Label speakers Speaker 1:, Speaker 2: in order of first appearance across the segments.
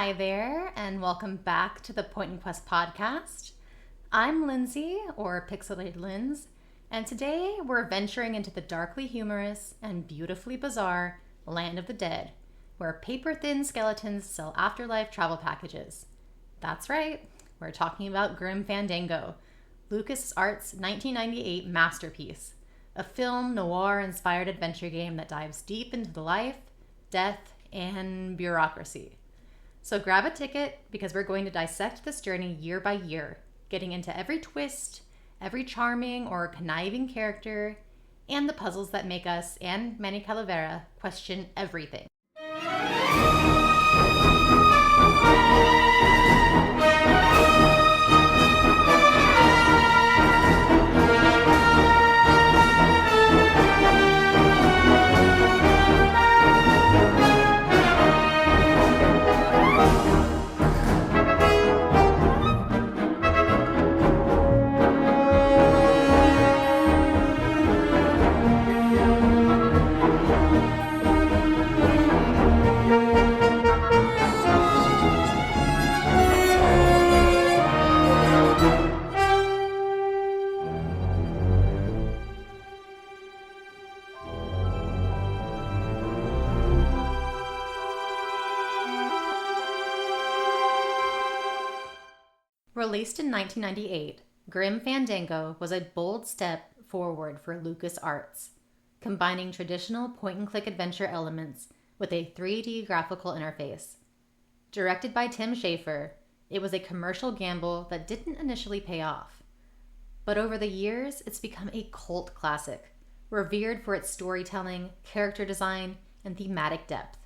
Speaker 1: Hi there, and welcome back to the Point and Quest podcast. I'm Lindsay, or Pixelated Linz, and today we're venturing into the darkly humorous and beautifully bizarre land of the dead, where paper-thin skeletons sell afterlife travel packages. That's right, we're talking about Grim Fandango, LucasArts' 1998 masterpiece, a film noir-inspired adventure game that dives deep into the life, death, and bureaucracy. So grab a ticket because we're going to dissect this journey year by year, getting into every twist, every charming or conniving character, and the puzzles that make us and Manny Calavera question everything. Released in 1998, Grim Fandango was a bold step forward for LucasArts, combining traditional point-and-click adventure elements with a 3D graphical interface. Directed by Tim Schafer, it was a commercial gamble that didn't initially pay off. But over the years, it's become a cult classic, revered for its storytelling, character design, and thematic depth.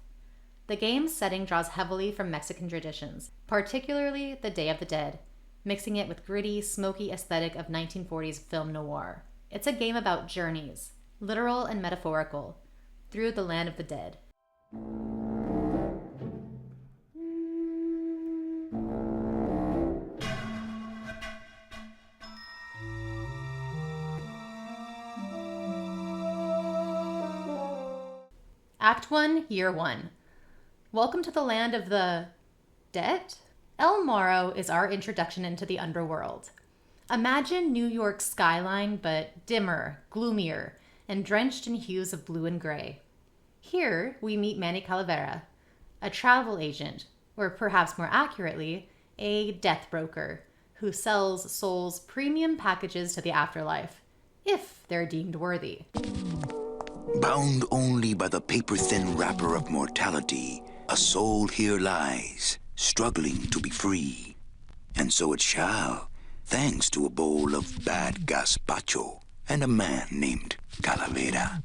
Speaker 1: The game's setting draws heavily from Mexican traditions, particularly the Day of the Dead, mixing it with gritty, smoky aesthetic of 1940s film noir. It's a game about journeys, literal and metaphorical, through the land of the dead. Act 1, Year 1. Welcome to the land of the dead? El Morro is our introduction into the underworld. Imagine New York's skyline, but dimmer, gloomier, and drenched in hues of blue and gray. Here, we meet Manny Calavera, a travel agent, or perhaps more accurately, a death broker, who sells souls premium packages to the afterlife, if they're deemed worthy.
Speaker 2: Bound only by the paper-thin wrapper of mortality, a soul here lies, struggling to be free. And so it shall, thanks to a bowl of bad gazpacho and a man named Calavera.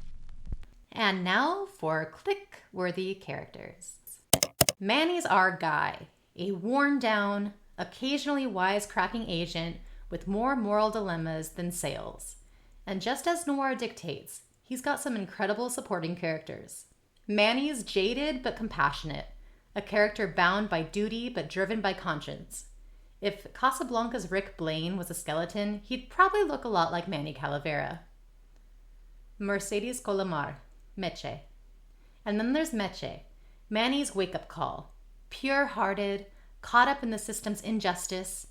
Speaker 1: And now for click-worthy characters. Manny's our guy, a worn-down, occasionally wisecracking agent with more moral dilemmas than sales. And just as noir dictates, he's got some incredible supporting characters. Manny's jaded but compassionate, a character bound by duty but driven by conscience. If Casablanca's Rick Blaine was a skeleton, he'd probably look a lot like Manny Calavera. Mercedes Colomar, Meche. And then there's Meche, Manny's wake-up call. Pure-hearted, caught up in the system's injustice.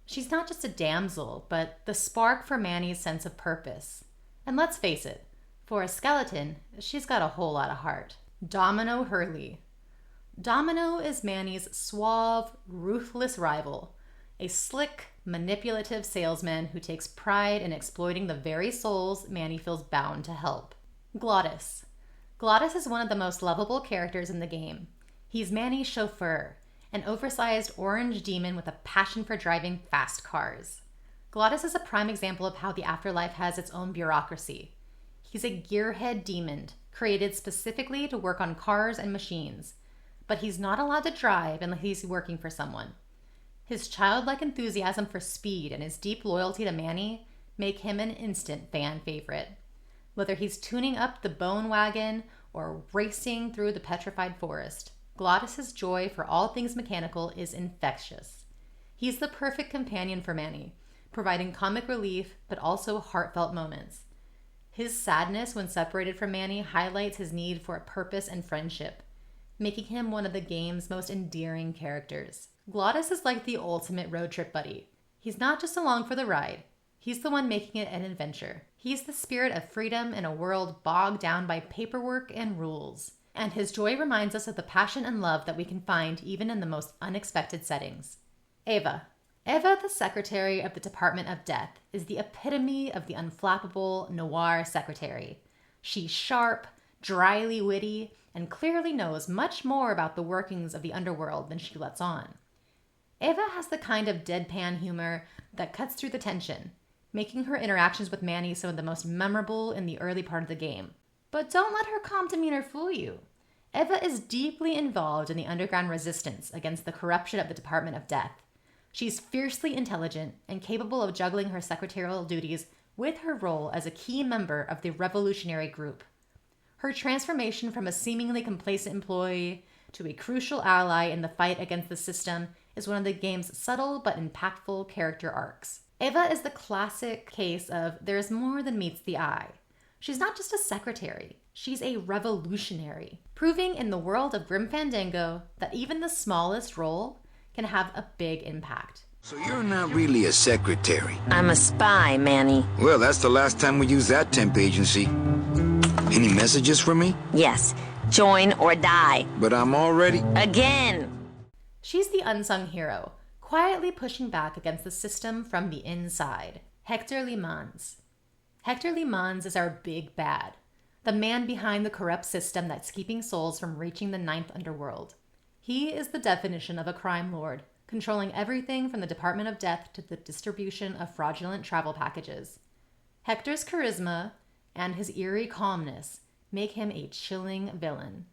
Speaker 1: She's not just a damsel, but the spark for Manny's sense of purpose. And let's face it, for a skeleton, she's got a whole lot of heart. Domino Hurley. Domino is Manny's suave, ruthless rival, a slick, manipulative salesman who takes pride in exploiting the very souls Manny feels bound to help. Glottis. Glottis is one of the most lovable characters in the game. He's Manny's chauffeur, an oversized orange demon with a passion for driving fast cars. Glottis is a prime example of how the afterlife has its own bureaucracy. He's a gearhead demon, created specifically to work on cars and machines. But he's not allowed to drive unless he's working for someone. His childlike enthusiasm for speed and his deep loyalty to Manny make him an instant fan favorite. Whether he's tuning up the bone wagon or racing through the petrified forest, Glottis's joy for all things mechanical is infectious. He's the perfect companion for Manny, providing comic relief but also heartfelt moments. His sadness when separated from Manny highlights his need for a purpose and friendship. making him one of the game's most endearing characters. Glottis is like the ultimate road trip buddy. He's not just along for the ride. He's the one making it an adventure. He's the spirit of freedom in a world bogged down by paperwork and rules. And his joy reminds us of the passion and love that we can find even in the most unexpected settings. Eva. Eva, the secretary of the Department of Death, is the epitome of the unflappable noir secretary. She's sharp, dryly witty, and clearly knows much more about the workings of the underworld than she lets on. Eva has the kind of deadpan humor that cuts through the tension, making her interactions with Manny some of the most memorable in the early part of the game. But don't let her calm demeanor fool you. Eva is deeply involved in the underground resistance against the corruption of the Department of Death. She's fiercely intelligent and capable of juggling her secretarial duties with her role as a key member of the revolutionary group. Her transformation from a seemingly complacent employee to a crucial ally in the fight against the system is one of the game's subtle but impactful character arcs. Eva is the classic case of there's more than meets the eye. She's not just a secretary, she's a revolutionary, proving in the world of Grim Fandango that even the smallest role can have a big impact.
Speaker 2: So you're not really a secretary?
Speaker 3: I'm a spy, Manny.
Speaker 2: Well, that's the last time we used that temp agency. Any messages for me?
Speaker 3: Yes. Join or die.
Speaker 2: But I'm already...
Speaker 3: Again!
Speaker 1: She's the unsung hero, quietly pushing back against the system from the inside. Hector Limans. Hector Limans is our big bad, the man behind the corrupt system that's keeping souls from reaching the ninth underworld. He is the definition of a crime lord, controlling everything from the Department of Death to the distribution of fraudulent travel packages. Hector's charisma and his eerie calmness make him a chilling villain.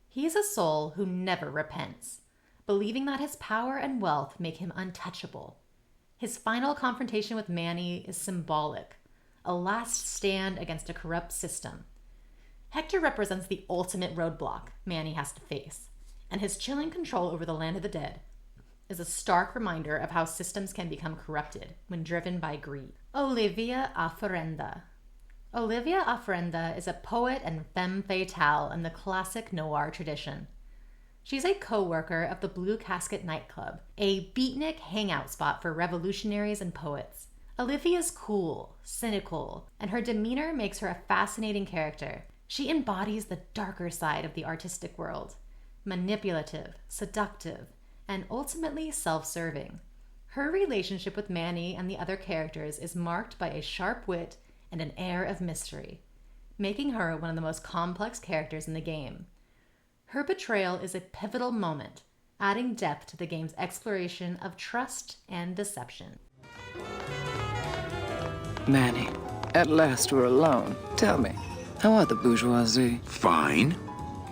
Speaker 1: He's a soul who never repents, believing that his power and wealth make him untouchable. His final confrontation with Manny is symbolic, a last stand against a corrupt system. Hector represents the ultimate roadblock Manny has to face, and his chilling control over the land of the dead is a stark reminder of how systems can become corrupted when driven by greed. Olivia Ofrenda. Olivia Ofrenda is a poet and femme fatale in the classic noir tradition. She's a co-worker of the Blue Casket nightclub, a beatnik hangout spot for revolutionaries and poets. Olivia's cool, cynical, and her demeanor makes her a fascinating character. She embodies the darker side of the artistic world, manipulative, seductive, and ultimately self-serving. Her relationship with Manny and the other characters is marked by a sharp wit and an air of mystery, making her one of the most complex characters in the game. Her betrayal is a pivotal moment, adding depth to the game's exploration of trust and deception.
Speaker 4: Manny, at last we're alone. Tell me, how are the bourgeoisie?
Speaker 2: Fine.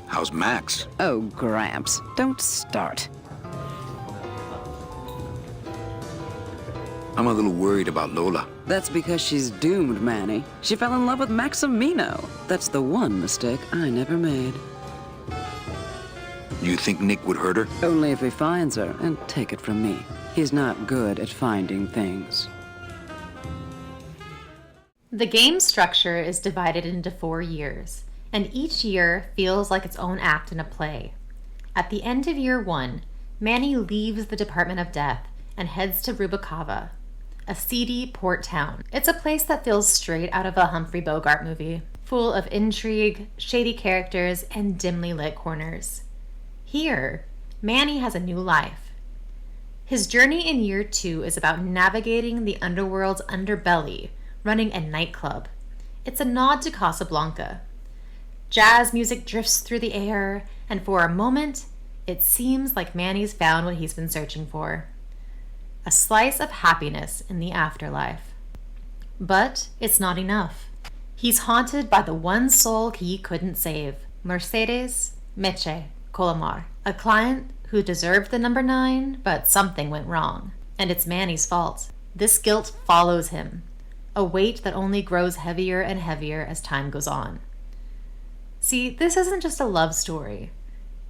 Speaker 2: How's Max?
Speaker 4: Oh, Gramps, don't start.
Speaker 2: I'm a little worried about Lola.
Speaker 4: That's because she's doomed, Manny. She fell in love with Maximino. That's the one mistake I never made.
Speaker 2: You think Nick would hurt her?
Speaker 4: Only if he finds her, and take it from me, he's not good at finding things.
Speaker 1: The game's structure is divided into 4 years, and each year feels like its own act in a play. At the end of year 1, Manny leaves the Department of Death and heads to Rubacava, a seedy port town. It's a place that feels straight out of a Humphrey Bogart movie, full of intrigue, shady characters, and dimly lit corners. Here, Manny has a new life. His journey in year 2 is about navigating the underworld's underbelly, running a nightclub. It's a nod to Casablanca. Jazz music drifts through the air, and for a moment, it seems like Manny's found what he's been searching for. A slice of happiness in the afterlife. But it's not enough. He's haunted by the one soul he couldn't save, Mercedes Meche Colomar, a client who deserved the number 9, but something went wrong. And it's Manny's fault. This guilt follows him, a weight that only grows heavier and heavier as time goes on. See, this isn't just a love story.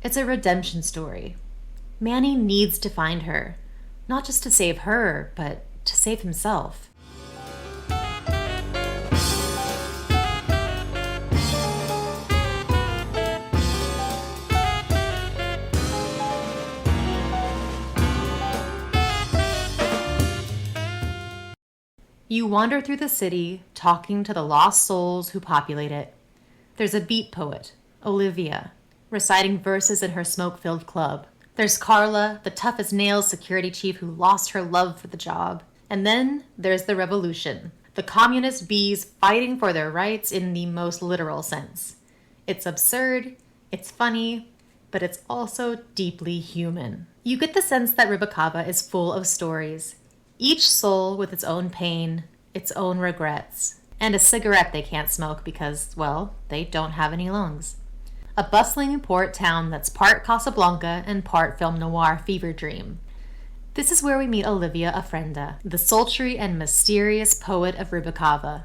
Speaker 1: It's a redemption story. Manny needs to find her, not just to save her, but to save himself. You wander through the city, talking to the lost souls who populate it. There's a beat poet, Olivia, reciting verses in her smoke-filled club. There's Carla, the tough-as-nails security chief who lost her love for the job. And then there's the revolution, the communist bees fighting for their rights in the most literal sense. It's absurd, it's funny, but it's also deeply human. You get the sense that Rubikava is full of stories, each soul with its own pain, its own regrets, and a cigarette they can't smoke because, well, they don't have any lungs. A bustling port town that's part Casablanca and part film noir fever dream. This is where we meet Olivia Afrenda, the sultry and mysterious poet of Rubikava.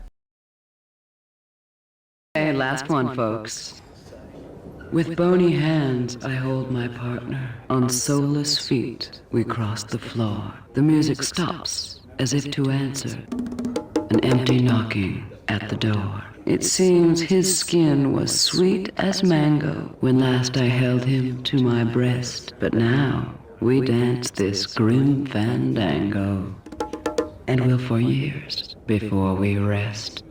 Speaker 4: Hey, last one, folks. With bony hands, I hold my partner. On soulless feet, we cross the floor. The music stops, as if to answer. An empty knocking at the door. It seems his skin was sweet as mango when last I held him to my breast. But now, we dance this Grim Fandango. And will for years before we rest.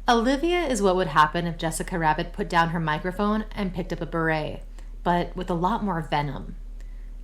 Speaker 1: Olivia is what would happen if Jessica Rabbit put down her microphone and picked up a beret, but with a lot more venom.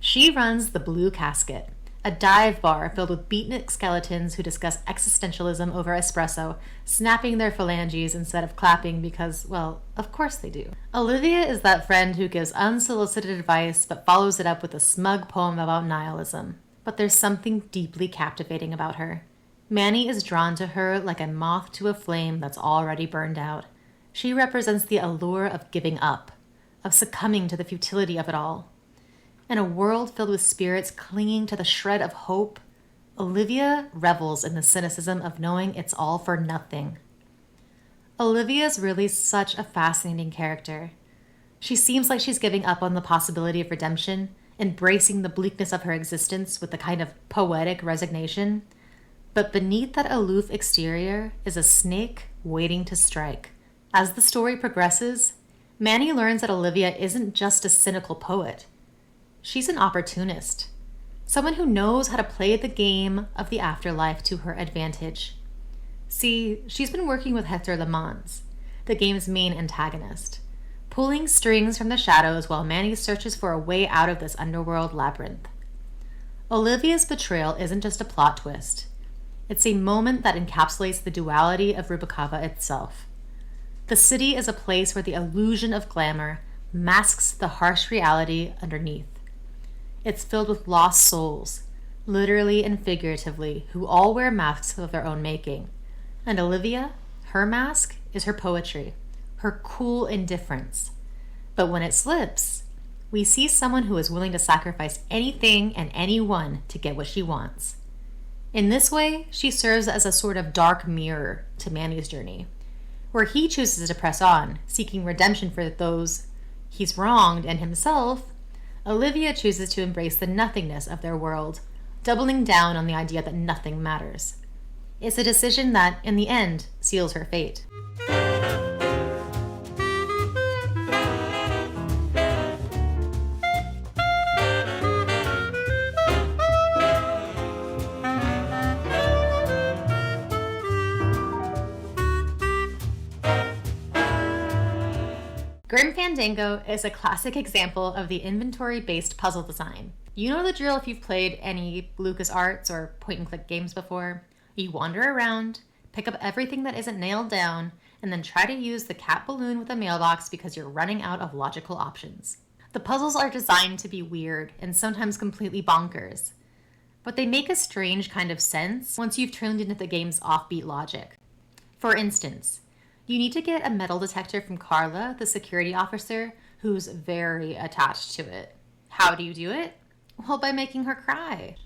Speaker 1: She runs the Blue Casket, a dive bar filled with beatnik skeletons who discuss existentialism over espresso, snapping their phalanges instead of clapping because, well, of course they do. Olivia is that friend who gives unsolicited advice but follows it up with a smug poem about nihilism. But there's something deeply captivating about her. Manny is drawn to her like a moth to a flame that's already burned out. She represents the allure of giving up, of succumbing to the futility of it all. In a world filled with spirits clinging to the shred of hope, Olivia revels in the cynicism of knowing it's all for nothing. Olivia's really such a fascinating character. She seems like she's giving up on the possibility of redemption, embracing the bleakness of her existence with a kind of poetic resignation. But beneath that aloof exterior is a snake waiting to strike. As the story progresses, Manny learns that Olivia isn't just a cynical poet. She's an opportunist, someone who knows how to play the game of the afterlife to her advantage. See, she's been working with Hector LeMans, the game's main antagonist, pulling strings from the shadows while Manny searches for a way out of this underworld labyrinth. Olivia's betrayal isn't just a plot twist. It's a moment that encapsulates the duality of Rubikava itself. The city is a place where the illusion of glamour masks the harsh reality underneath. It's filled with lost souls, literally and figuratively, who all wear masks of their own making. And Olivia, her mask is her poetry, her cool indifference. But when it slips, we see someone who is willing to sacrifice anything and anyone to get what she wants. In this way, she serves as a sort of dark mirror to Manny's journey, where he chooses to press on, seeking redemption for those he's wronged and himself. Olivia chooses to embrace the nothingness of their world, doubling down on the idea that nothing matters. It's a decision that, in the end, seals her fate. Grim Fandango is a classic example of the inventory-based puzzle design. You know the drill if you've played any LucasArts or point-and-click games before. You wander around, pick up everything that isn't nailed down, and then try to use the cat balloon with a mailbox because you're running out of logical options. The puzzles are designed to be weird and sometimes completely bonkers, but they make a strange kind of sense once you've tuned into the game's offbeat logic. For instance, you need to get a metal detector from Carla, the security officer, who's very attached to it. How do you do it? Well, by making her cry.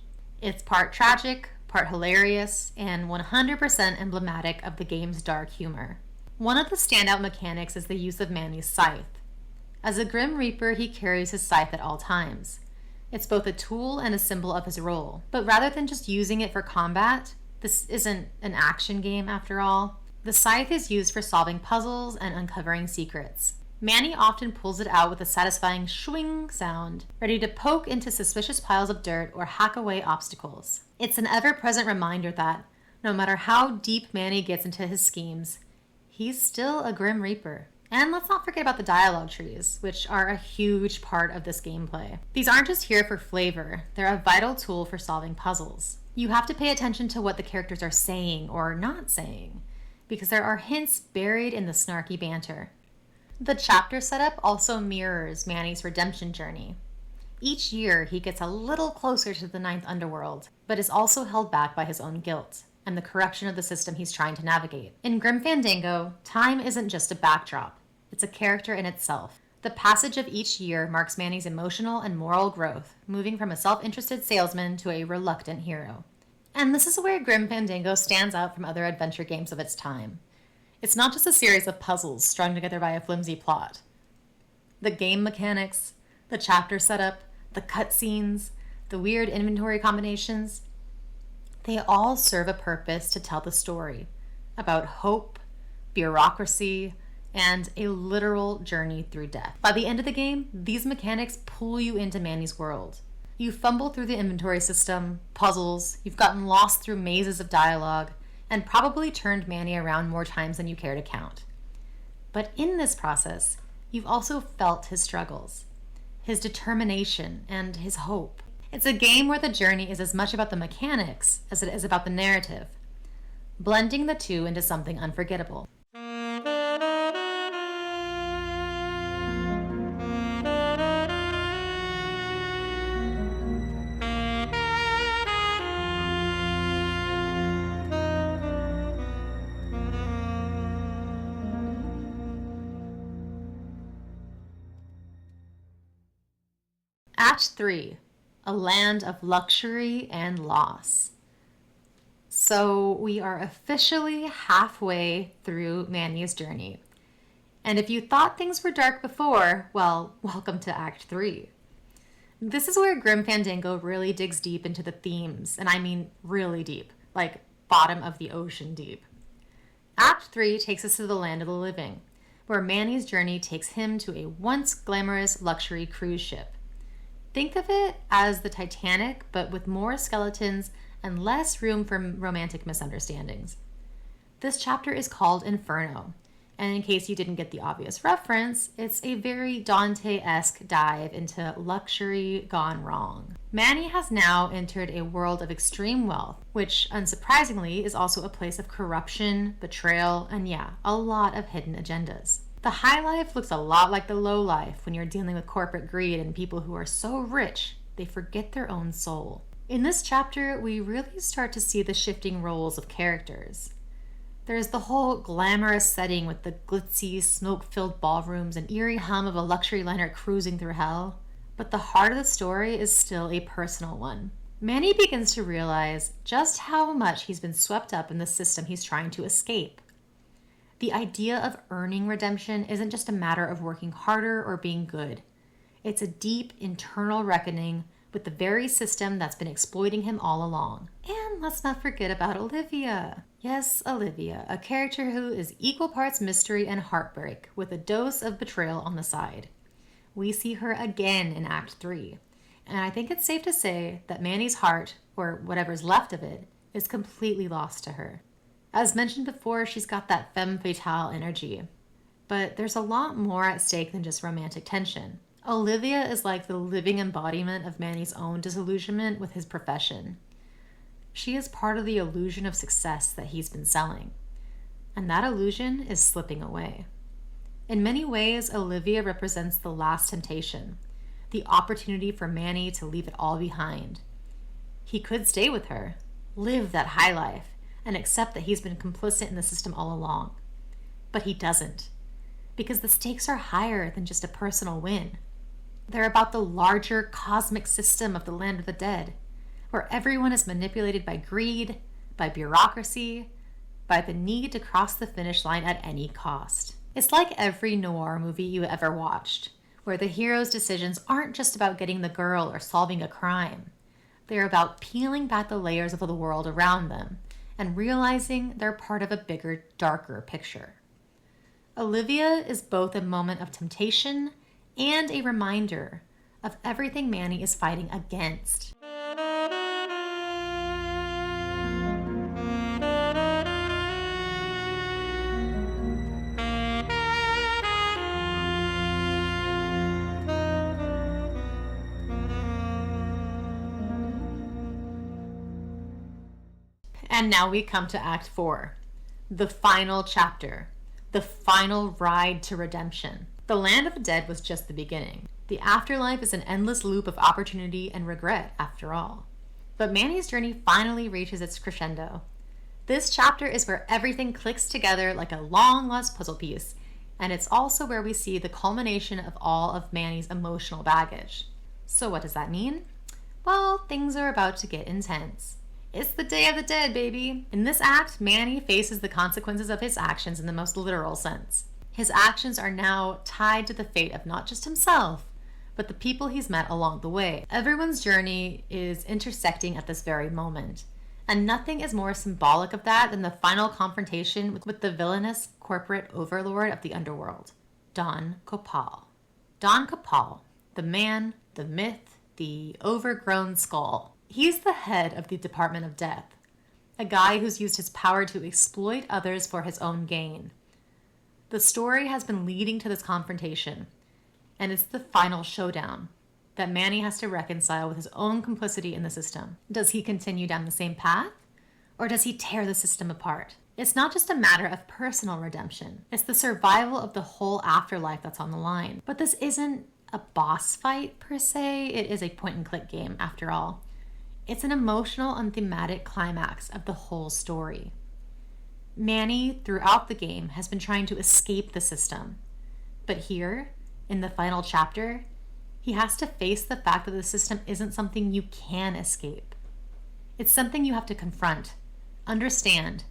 Speaker 1: It's part tragic, part hilarious, and 100% emblematic of the game's dark humor. One of the standout mechanics is the use of Manny's scythe. As a Grim Reaper, he carries his scythe at all times. It's both a tool and a symbol of his role. But rather than just using it for combat, this isn't an action game after all. The scythe is used for solving puzzles and uncovering secrets. Manny often pulls it out with a satisfying swing sound, ready to poke into suspicious piles of dirt or hack away obstacles. It's an ever-present reminder that, no matter how deep Manny gets into his schemes, he's still a Grim Reaper. And let's not forget about the dialogue trees, which are a huge part of this gameplay. These aren't just here for flavor, they're a vital tool for solving puzzles. You have to pay attention to what the characters are saying or not saying, because there are hints buried in the snarky banter. The chapter setup also mirrors Manny's redemption journey. Each year, he gets a little closer to the ninth underworld, but is also held back by his own guilt and the corruption of the system he's trying to navigate. In Grim Fandango, time isn't just a backdrop, it's a character in itself. The passage of each year marks Manny's emotional and moral growth, moving from a self-interested salesman to a reluctant hero. And this is where Grim Fandango stands out from other adventure games of its time. It's not just a series of puzzles strung together by a flimsy plot. The game mechanics, the chapter setup, the cutscenes, the weird inventory combinations, they all serve a purpose to tell the story about hope, bureaucracy, and a literal journey through death. By the end of the game, these mechanics pull you into Manny's world. You fumble through the inventory system, puzzles, you've gotten lost through mazes of dialogue, and probably turned Manny around more times than you care to count. But in this process, you've also felt his struggles, his determination, and his hope. It's a game where the journey is as much about the mechanics as it is about the narrative, blending the two into something unforgettable. Act 3, a land of luxury and loss. So we are officially halfway through Manny's journey. And if you thought things were dark before, well, welcome to Act 3. This is where Grim Fandango really digs deep into the themes, and I mean really deep, like bottom of the ocean deep. Act 3 takes us to the land of the living, where Manny's journey takes him to a once glamorous luxury cruise ship. Think of it as the Titanic, but with more skeletons and less room for romantic misunderstandings. This chapter is called Inferno, and in case you didn't get the obvious reference, it's a very Dante-esque dive into luxury gone wrong. Manny has now entered a world of extreme wealth, which, unsurprisingly, is also a place of corruption, betrayal, and a lot of hidden agendas. The high life looks a lot like the low life when you're dealing with corporate greed and people who are so rich they forget their own soul. In this chapter, we really start to see the shifting roles of characters. There's the whole glamorous setting with the glitzy, smoke-filled ballrooms and eerie hum of a luxury liner cruising through hell. But the heart of the story is still a personal one. Manny begins to realize just how much he's been swept up in the system he's trying to escape. The idea of earning redemption isn't just a matter of working harder or being good. It's a deep internal reckoning with the very system that's been exploiting him all along. And let's not forget about Olivia. Yes, Olivia, a character who is equal parts mystery and heartbreak with a dose of betrayal on the side. We see her again in Act 3. And I think it's safe to say that Manny's heart, or whatever's left of it, is completely lost to her. As mentioned before, she's got that femme fatale energy. But there's a lot more at stake than just romantic tension. Olivia is like the living embodiment of Manny's own disillusionment with his profession. She is part of the illusion of success that he's been selling. And that illusion is slipping away. In many ways, Olivia represents the last temptation, the opportunity for Manny to leave it all behind. He could stay with her, live that high life, and accept that he's been complicit in the system all along. But he doesn't, because the stakes are higher than just a personal win. They're about the larger cosmic system of the land of the dead, where everyone is manipulated by greed, by bureaucracy, by the need to cross the finish line at any cost. It's like every noir movie you ever watched, where the hero's decisions aren't just about getting the girl or solving a crime. They're about peeling back the layers of the world around them and realizing they're part of a bigger, darker picture. Olivia is both a moment of temptation and a reminder of everything Manny is fighting against. And now we come to Act 4, the final chapter, the final ride to redemption. The land of the dead was just the beginning. The afterlife is an endless loop of opportunity and regret, after all. But Manny's journey finally reaches its crescendo. This chapter is where everything clicks together like a long-lost puzzle piece, and it's also where we see the culmination of all of Manny's emotional baggage. So what does that mean? Well, things are about to get intense. It's the Day of the Dead, baby. In this act, Manny faces the consequences of his actions in the most literal sense. His actions are now tied to the fate of not just himself, but the people he's met along the way. Everyone's journey is intersecting at this very moment, and nothing is more symbolic of that than the final confrontation with the villainous corporate overlord of the underworld, Don Copal. Don Copal, the man, the myth, the overgrown skull. He's the head of the Department of Death, a guy who's used his power to exploit others for his own gain. The story has been leading to this confrontation, and it's the final showdown that Manny has to reconcile with his own complicity in the system. Does he continue down the same path, or does he tear the system apart? It's not just a matter of personal redemption. It's the survival of the whole afterlife that's on the line. But this isn't a boss fight per se. It is a point-and-click game, after all. It's an emotional and thematic climax of the whole story. Manny, throughout the game, has been trying to escape the system. But here, in the final chapter, he has to face the fact that the system isn't something you can escape. It's something you have to confront, understand,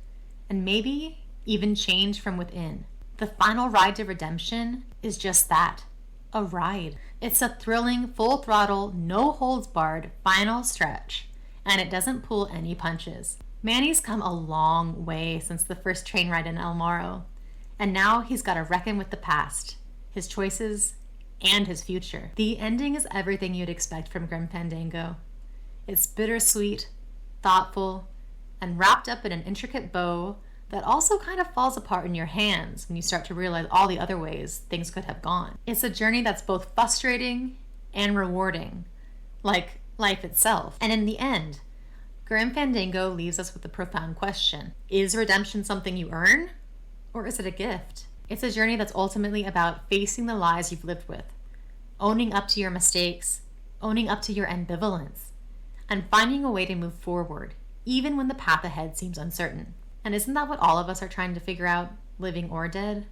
Speaker 1: and maybe even change from within. The final ride to redemption is just that, a ride. It's a thrilling, full-throttle, no-holds-barred final stretch, and it doesn't pull any punches. Manny's come a long way since the first train ride in El Morro, and now he's got to reckon with the past, his choices, and his future. The ending is everything you'd expect from Grim Fandango. It's bittersweet, thoughtful, and wrapped up in an intricate bow that also kind of falls apart in your hands when you start to realize all the other ways things could have gone. It's a journey that's both frustrating and rewarding, like life itself. And in the end, Grim Fandango leaves us with the profound question: is redemption something you earn, or is it a gift? It's a journey that's ultimately about facing the lies you've lived with, owning up to your mistakes, owning up to your ambivalence, and finding a way to move forward, even when the path ahead seems uncertain. And isn't that what all of us are trying to figure out, living or dead?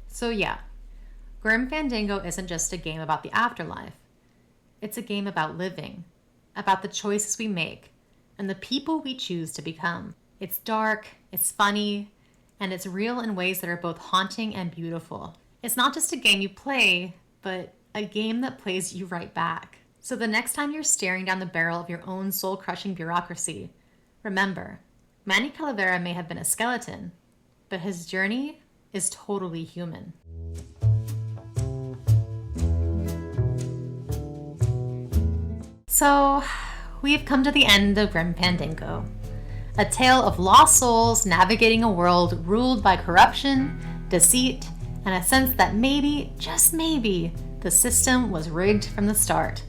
Speaker 1: So yeah, Grim Fandango isn't just a game about the afterlife. It's a game about living, about the choices we make, and the people we choose to become. It's dark, it's funny, and it's real in ways that are both haunting and beautiful. It's not just a game you play, but a game that plays you right back. So the next time you're staring down the barrel of your own soul-crushing bureaucracy, remember, Manny Calavera may have been a skeleton, but his journey is totally human. So, we've come to the end of Grim Fandango, a tale of lost souls navigating a world ruled by corruption, deceit, and a sense that maybe, just maybe, the system was rigged from the start.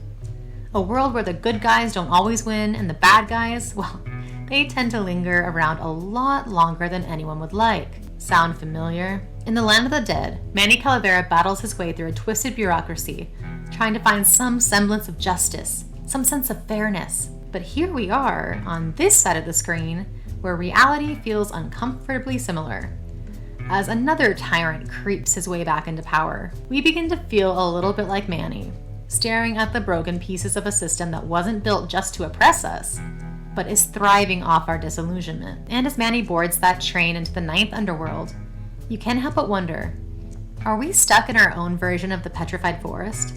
Speaker 1: A world where the good guys don't always win and the bad guys, well, they tend to linger around a lot longer than anyone would like. Sound familiar? In the land of the dead, Manny Calavera battles his way through a twisted bureaucracy, trying to find some semblance of justice, some sense of fairness. But here we are, on this side of the screen, where reality feels uncomfortably similar. As another tyrant creeps his way back into power, we begin to feel a little bit like Manny, staring at the broken pieces of a system that wasn't built just to oppress us, but is thriving off our disillusionment. And as Manny boards that train into the 9th underworld, you can't help but wonder, are we stuck in our own version of the petrified forest?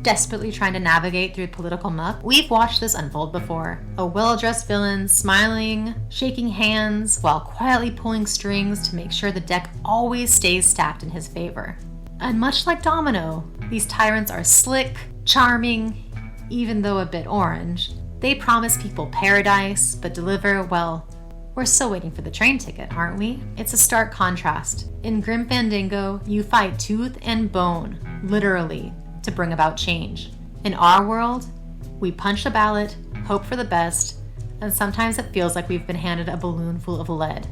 Speaker 1: desperately trying to navigate through political muck. We've watched this unfold before. A well-dressed villain smiling, shaking hands, while quietly pulling strings to make sure the deck always stays stacked in his favor. And much like Domino, these tyrants are slick, charming, even though a bit orange. They promise people paradise, but deliver, well, we're still waiting for the train ticket, aren't we? It's a stark contrast. In Grim Fandango, you fight tooth and bone, literally, to bring about change. In our world, we punch the ballot, hope for the best, and sometimes it feels like we've been handed a balloon full of lead.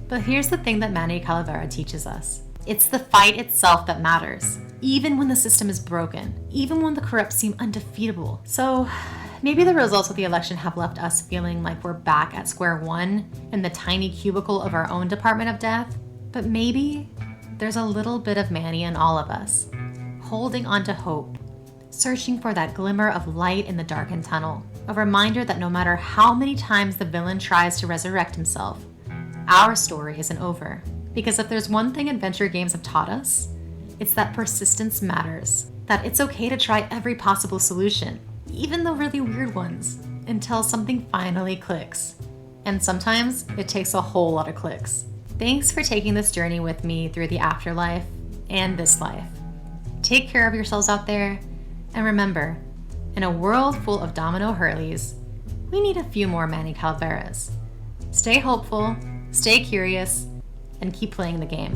Speaker 1: But here's the thing that Manny Calavera teaches us. It's the fight itself that matters, even when the system is broken, even when the corrupt seem undefeatable. So maybe the results of the election have left us feeling like we're back at square one in the tiny cubicle of our own Department of Death, but maybe there's a little bit of Manny in all of us, holding on to hope, searching for that glimmer of light in the darkened tunnel, a reminder that no matter how many times the villain tries to resurrect himself, our story isn't over. Because if there's one thing adventure games have taught us, it's that persistence matters, that it's okay to try every possible solution, even the really weird ones, until something finally clicks. And sometimes it takes a whole lot of clicks. Thanks for taking this journey with me through the afterlife and this life. Take care of yourselves out there, and remember, in a world full of Domino Hurleys, we need a few more Manny Calaveras. Stay hopeful, stay curious, and keep playing the game.